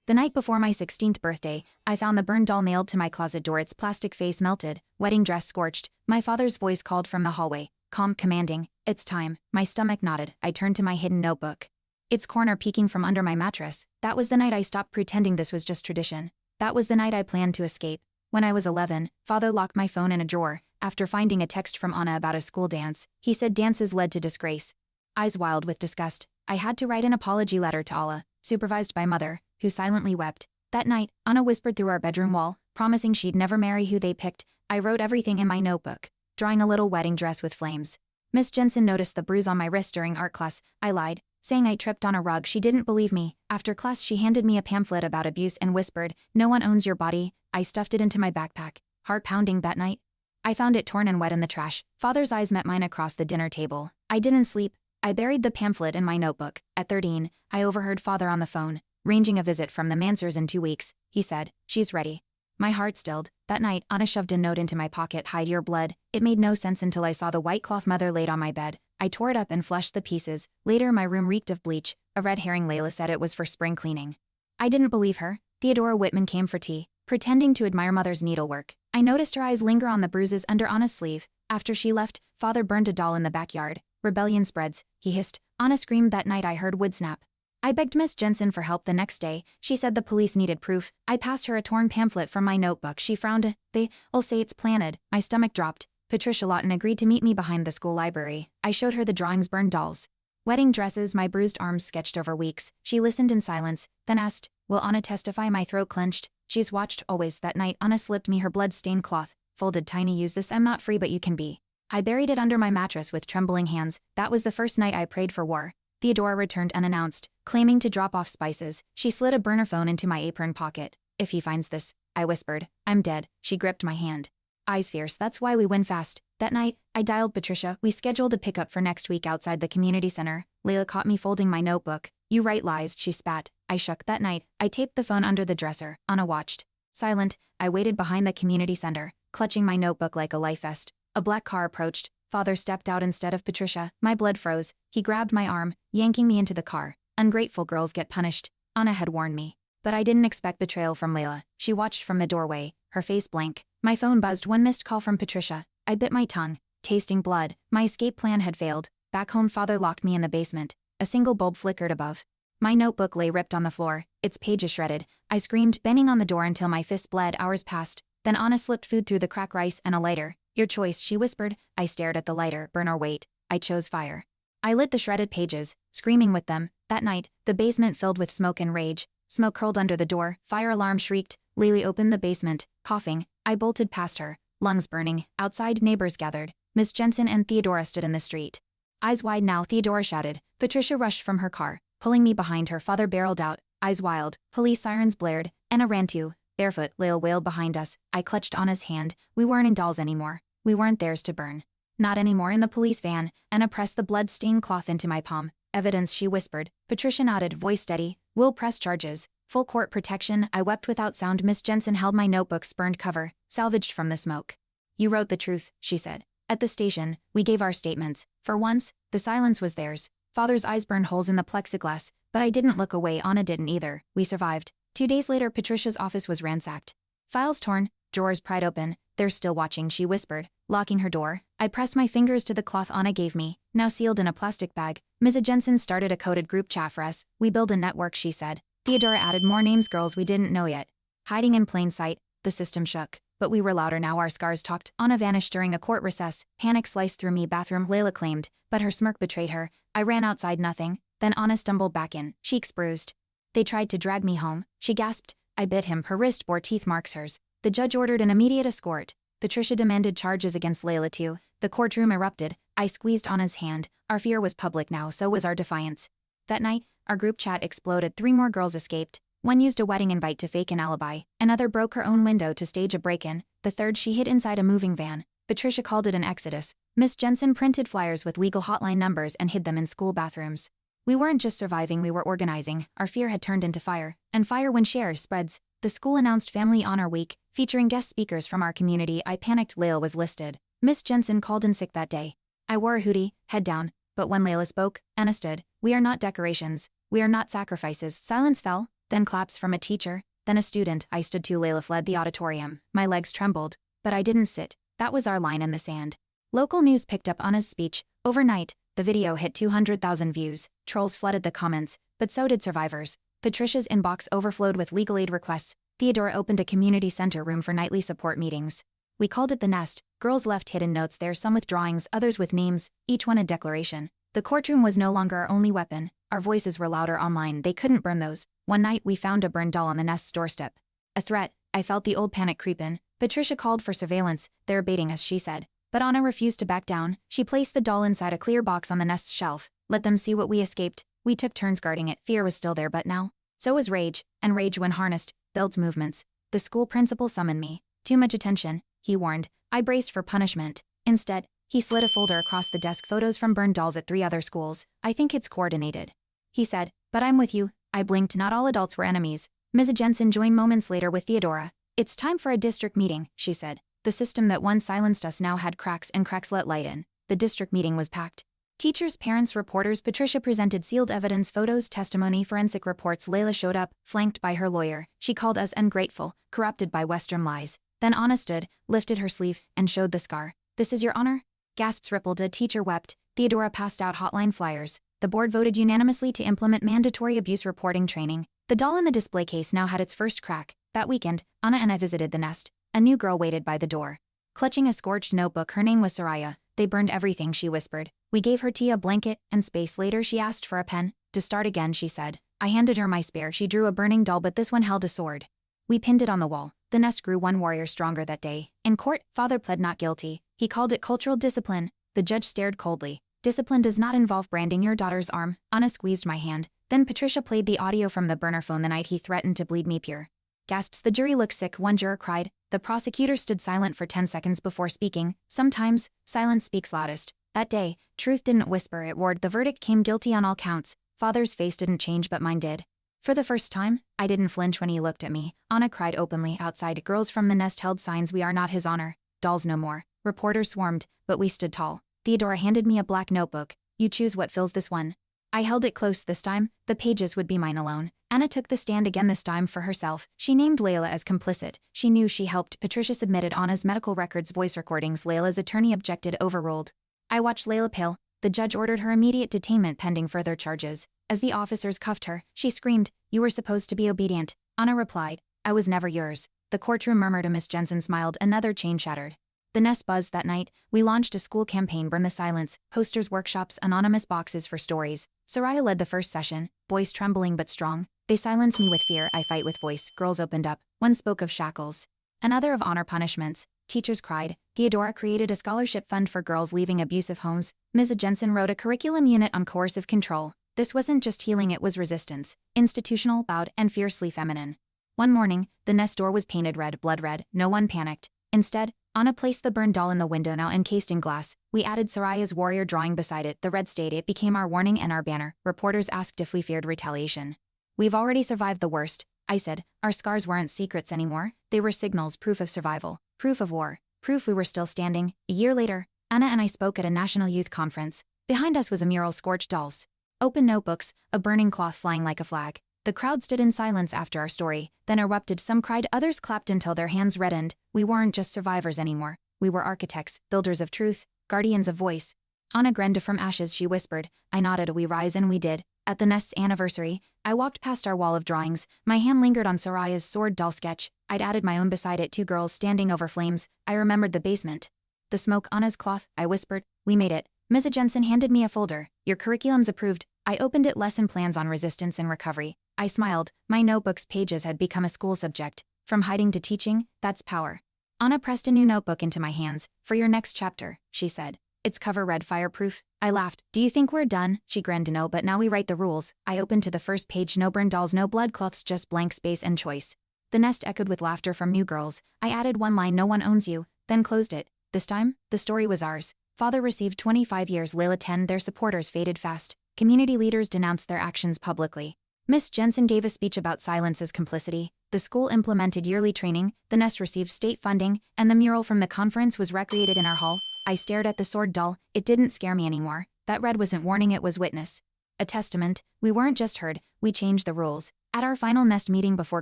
The night before my 16th birthday, I found the burned doll nailed to my closet door, its plastic face melted, wedding dress scorched. My father's voice called from the hallway, calm, commanding. It's time. My stomach nodded. I turned to my hidden notebook. Its corner peeking from under my mattress. That was the night I stopped pretending this was just tradition. That was the night I planned to escape. When I was 11, Father locked my phone in a drawer. After finding a text from Anna about a school dance, he said dances led to disgrace. Eyes wild with disgust, I had to write an apology letter to Allah, supervised by Mother, who silently wept. That night, Anna whispered through our bedroom wall, promising she'd never marry who they picked. I wrote everything in my notebook, drawing a little wedding dress with flames. Miss Jensen noticed the bruise on my wrist during art class. I lied, saying I tripped on a rug. She didn't believe me. After class, she handed me a pamphlet about abuse and whispered, "No one owns your body." I stuffed it into my backpack, heart pounding. That night, I found it torn and wet in the trash. Father's eyes met mine across the dinner table. I didn't sleep. I buried the pamphlet in my notebook. At 13, I overheard Father on the phone, arranging a visit from the Mansers in 2 weeks. He said, "She's ready." My heart stilled. That night, Anna shoved a note into my pocket, "Hide your blood." It made no sense until I saw the white cloth Mother laid on my bed. I tore it up and flushed the pieces. Later, my room reeked of bleach. A red herring. Layla said it was for spring cleaning. I didn't believe her. Theodora Whitman came for tea, pretending to admire Mother's needlework. I noticed her eyes linger on the bruises under Anna's sleeve. After she left, Father burned a doll in the backyard. Rebellion spreads, he hissed. Anna screamed. That night I heard wood snap. I begged Miss Jensen for help the next day. She said the police needed proof. I passed her a torn pamphlet from my notebook. She frowned. "They'll say it's planted." My stomach dropped. Patricia Lawton agreed to meet me behind the school library. I showed her the drawings, burned dolls, wedding dresses, my bruised arms sketched over weeks. She listened in silence, then asked, "Will Anna testify?" My throat clenched. "She's watched always." That night, Anna slipped me her blood-stained cloth, folded tiny. "Use this. I'm not free, but you can be." I buried it under my mattress with trembling hands. That was the first night I prayed for war. Theodora returned unannounced, claiming to drop off spices. She slid a burner phone into my apron pocket. "If he finds this," I whispered, "I'm dead." She gripped my hand, eyes fierce. "That's why we win fast." That night, I dialed Patricia. We scheduled a pickup for next week outside the community center. Layla caught me folding my notebook. "You write lies," she spat. I shook. That night, I taped the phone under the dresser. Anna watched. Silent, I waited behind the community center, clutching my notebook like a life vest. A black car approached. Father stepped out instead of Patricia. My blood froze. He grabbed my arm, yanking me into the car. Ungrateful girls get punished. Anna had warned me. But I didn't expect betrayal from Layla. She watched from the doorway, her face blank. My phone buzzed. One missed call from Patricia. I bit my tongue, tasting blood. My escape plan had failed. Back home, Father locked me in the basement. A single bulb flickered above. My notebook lay ripped on the floor, its pages shredded. I screamed, banging on the door until my fists bled. Hours passed. Then Anna slipped food through the crack, rice and a lighter. "Your choice," she whispered. I stared at the lighter. "Burn or wait." I chose fire. I lit the shredded pages, screaming with them. That night, the basement filled with smoke and rage. Smoke curled under the door. Fire alarm shrieked. Lily opened the basement, coughing. I bolted past her, lungs burning. Outside, neighbors gathered. Miss Jensen and Theodora stood in the street. Eyes wide now, Theodora shouted. Patricia rushed from her car, pulling me behind her. Father barreled out, eyes wild. Police sirens blared. Anna ran too. Barefoot, Layla wailed behind us. I clutched Anna's hand. We weren't in dolls anymore. We weren't theirs to burn. Not anymore. In the police van, Anna pressed the blood-stained cloth into my palm. "Evidence," she whispered. Patricia nodded, voice steady. "We'll press charges. Full court protection." I wept without sound. Miss Jensen held my notebook's burned cover, salvaged from the smoke. "You wrote the truth," she said. At the station, we gave our statements. For once, the silence was theirs. Father's eyes burned holes in the plexiglass, but I didn't look away. Anna didn't either. We survived. 2 days later, Patricia's office was ransacked. Files torn, drawers pried open. "They're still watching," she whispered, locking her door. I pressed my fingers to the cloth Anna gave me, now sealed in a plastic bag. Ms. Jensen started a coded group chat for us. "We build a network," she said. Theodora added more names, girls we didn't know yet. Hiding in plain sight, the system shook. But we were louder now. Our scars talked. Anna vanished during a court recess. Panic sliced through me. "Bathroom," Layla claimed, but her smirk betrayed her. I ran outside, nothing. Then Anna stumbled back in, cheeks bruised. "They tried to drag me home," she gasped. I bit him. Her wrist bore teeth marks hers. The judge ordered an immediate escort. Patricia demanded charges against Layla too. The courtroom erupted. I squeezed Anna's hand. Our fear was public now, so was our defiance. That night, our group chat exploded. 3 more girls escaped. One used a wedding invite to fake an alibi. Another broke her own window to stage a break-in. The third she hid inside a moving van. Patricia called it an exodus. Miss Jensen printed flyers with legal hotline numbers and hid them in school bathrooms. We weren't just surviving, we were organizing. Our fear had turned into fire. And fire, when shared, spreads. The school announced Family Honor Week, featuring guest speakers from our community. I panicked. Layla was listed. Miss Jensen called in sick that day. I wore a hoodie, head down. But when Layla spoke, Anna stood. "We are not decorations. We are not sacrifices." Silence fell. then claps from a teacher, then a student. I stood too. Layla fled the auditorium. My legs trembled. But I didn't sit. That was our line in the sand. Local news picked up Anna's speech. Overnight, the video hit 200,000 views. Trolls flooded the comments, but so did survivors. Patricia's inbox overflowed with legal aid requests. Theodora opened a community center room for nightly support meetings. We called it the Nest. Girls left hidden notes there, some with drawings, others with names, each one a declaration. The courtroom was no longer our only weapon. Our voices were louder online. They couldn't burn those. One night we found a burned doll on the Nest's doorstep. A threat. I felt the old panic creep in. Patricia called for surveillance. They're baiting us, she said. But Anna refused to back down. She placed the doll inside a clear box on the Nest's shelf. Let them see what we escaped. We took turns guarding it. Fear was still there, but now. So was rage. And rage, when harnessed, builds movements. The school principal summoned me. Too much attention, he warned. I braced for punishment. Instead, he slid a folder across the desk, photos from burned dolls at 3 other schools. I think it's coordinated. He said, but I'm with you. I blinked. Not all adults were enemies. Ms. Jensen joined moments later with Theodora. It's time for a district meeting, she said. The system that once silenced us now had cracks, and cracks let light in. The district meeting was packed. Teachers, parents, reporters. Patricia presented sealed evidence, photos, testimony, forensic reports. Layla showed up, flanked by her lawyer. She called us ungrateful, corrupted by Western lies. Then Anna stood, lifted her sleeve, and showed the scar. This is your honor? Gasps rippled. A teacher wept. Theodora passed out hotline flyers. The board voted unanimously to implement mandatory abuse reporting training. The doll in the display case now had its first crack. That weekend, Anna and I visited the Nest. A new girl waited by the door. Clutching a scorched notebook, her name was Soraya. They burned everything, she whispered. We gave her tea, a blanket, and space. Later she asked for a pen. To start again, she said. I handed her my spare. She drew a burning doll, but this one held a sword. We pinned it on the wall. The Nest grew one warrior stronger that day. In court, father pled not guilty. He called it cultural discipline. The judge stared coldly. Discipline does not involve branding your daughter's arm. Anna squeezed my hand. Then Patricia played the audio from the burner phone the night he threatened to bleed me pure. Gasps. The jury looked sick, one juror cried. The prosecutor stood silent for 10 seconds before speaking. Sometimes, silence speaks loudest. That day, truth didn't whisper, it roared. The verdict came guilty on all counts. Father's face didn't change, but mine did. For the first time, I didn't flinch when he looked at me. Anna cried openly. Outside, girls from the Nest held signs. We are not his honor. Dolls no more. Reporters swarmed, but we stood tall. Theodora handed me a black notebook. You choose what fills this one. I held it close this time. The pages would be mine alone. Anna took the stand again, this time for herself. She named Layla as complicit. She knew she helped. Patricia submitted Anna's medical records, voice recordings. Layla's attorney objected, overruled. I watched Layla pale. The judge ordered her immediate detainment pending further charges. As the officers cuffed her, she screamed, "You were supposed to be obedient." Anna replied, "I was never yours." The courtroom murmured. Miss Jensen smiled. Another chain shattered. The Nest buzzed that night. We launched a school campaign, Burn the Silence, posters, workshops, anonymous boxes for stories. Soraya led the first session, voice trembling but strong. They silenced me with fear, I fight with voice. Girls opened up. One spoke of shackles. Another of honor punishments. Teachers cried. Theodora created a scholarship fund for girls leaving abusive homes. Ms. Jensen wrote a curriculum unit on coercive control. This wasn't just healing, it was resistance. Institutional, loud, and fiercely feminine. One morning, the Nest door was painted red, blood red. No one panicked. Instead, Anna placed the burned doll in the window, now encased in glass. We added Soraya's warrior drawing beside it. The red stayed. It became our warning and our banner. Reporters asked if we feared retaliation. We've already survived the worst, I said. Our scars weren't secrets anymore. They were signals, proof of survival, proof of war, proof we were still standing. A year later, Anna and I spoke at a national youth conference. Behind us was a mural, scorched dolls, open notebooks, a burning cloth flying like a flag. The crowd stood in silence after our story, then erupted. Some cried, others clapped until their hands reddened. We weren't just survivors anymore. We were architects, builders of truth, guardians of voice. Anna grinned. From ashes, she whispered. I nodded. We rise, and we did. At the Nest's anniversary, I walked past our wall of drawings. My hand lingered on Soraya's sword doll sketch. I'd added my own beside it, 2 girls standing over flames. I remembered the basement. The smoke, Anna's cloth, I whispered. We made it. Ms. Jensen handed me a folder. Your curriculum's approved. I opened it. Lesson plans on resistance and recovery. I smiled. My notebook's pages had become a school subject. From hiding to teaching, that's power. Anna pressed a new notebook into my hands. For your next chapter, she said. Its cover read fireproof. I laughed. Do you think we're done? She grinned. No, but now we write the rules. I opened to the first page. No burned dolls, no blood cloths, just blank space and choice. The Nest echoed with laughter from new girls. I added one line, no one owns you, then closed it. This time, the story was ours. Father received 25 years, Layla 10. Their supporters faded fast. Community leaders denounced their actions publicly. Miss Jensen gave a speech about silence as complicity. The school implemented yearly training, the Nest received state funding, and the mural from the conference was recreated in our hall. I stared at the sword doll. It didn't scare me anymore. That red wasn't warning, it was witness. A testament. We weren't just heard, we changed the rules. At our final nest meeting before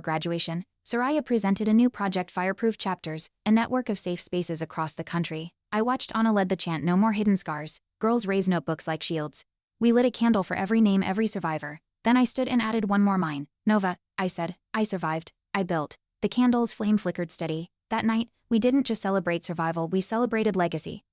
graduation, Soraya presented a new project, Fireproof Chapters, a network of safe spaces across the country. I watched Anna lead the chant, "No more hidden scars. Girls raise notebooks like shields." We lit a candle for every name, every survivor. Then I stood and added one more, mine. "Nova," I said. "I survived. I built." The candle's flame flickered steady. That night, we didn't just celebrate survival, we celebrated legacy.